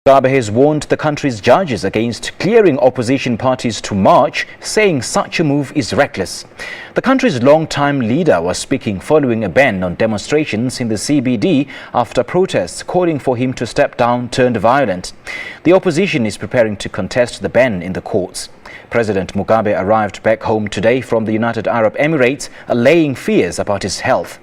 Mugabe has warned the country's judges against clearing opposition parties to march, saying such a move is reckless. The country's long-time leader was speaking following a ban on demonstrations in the CBD after protests calling for him to step down turned violent. The opposition is preparing to contest the ban in the courts. President Mugabe arrived back home today from the United Arab Emirates, allaying fears about his health.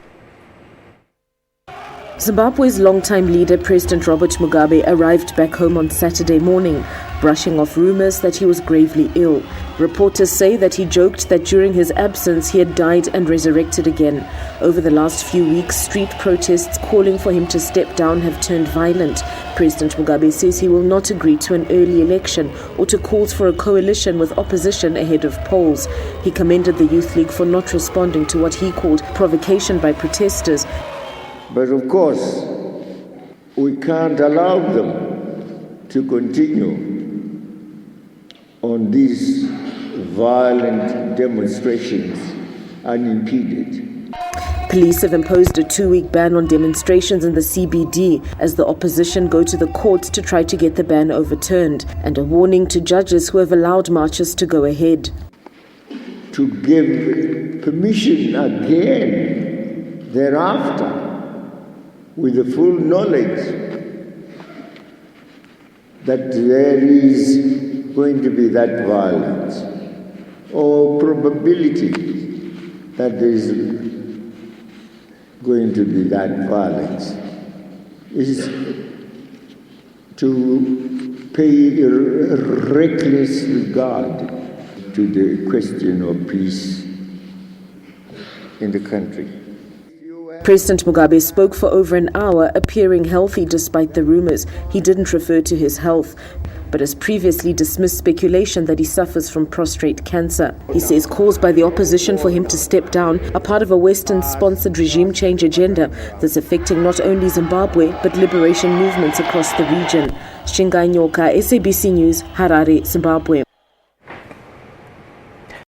Zimbabwe's longtime leader, President Robert Mugabe, arrived back home on Saturday morning, brushing off rumors that he was gravely ill. Reporters say that he joked that during his absence he had died and resurrected again. Over the last few weeks, street protests calling for him to step down have turned violent. President Mugabe says he will not agree to an early election or to calls for a coalition with opposition ahead of polls. He commended the Youth League for not responding to what he called provocation by protesters. But of course, we can't allow them to continue on these violent demonstrations unimpeded. Police have imposed a 2-week ban on demonstrations in the CBD as the opposition go to the courts to try to get the ban overturned, and a warning to judges who have allowed marches to go ahead. To give permission again thereafter, with the full knowledge that there is going to be that violence, or probability that there is going to be that violence, is to pay reckless regard to the question of peace in the country. President Mugabe spoke for over an hour, appearing healthy despite the rumors. He didn't refer to his health, but has previously dismissed speculation that he suffers from prostate cancer. He says calls by the opposition for him to step down are part of a Western-sponsored regime change agenda that's affecting not only Zimbabwe, but liberation movements across the region. Shinga Nyoka, SABC News, Harare, Zimbabwe.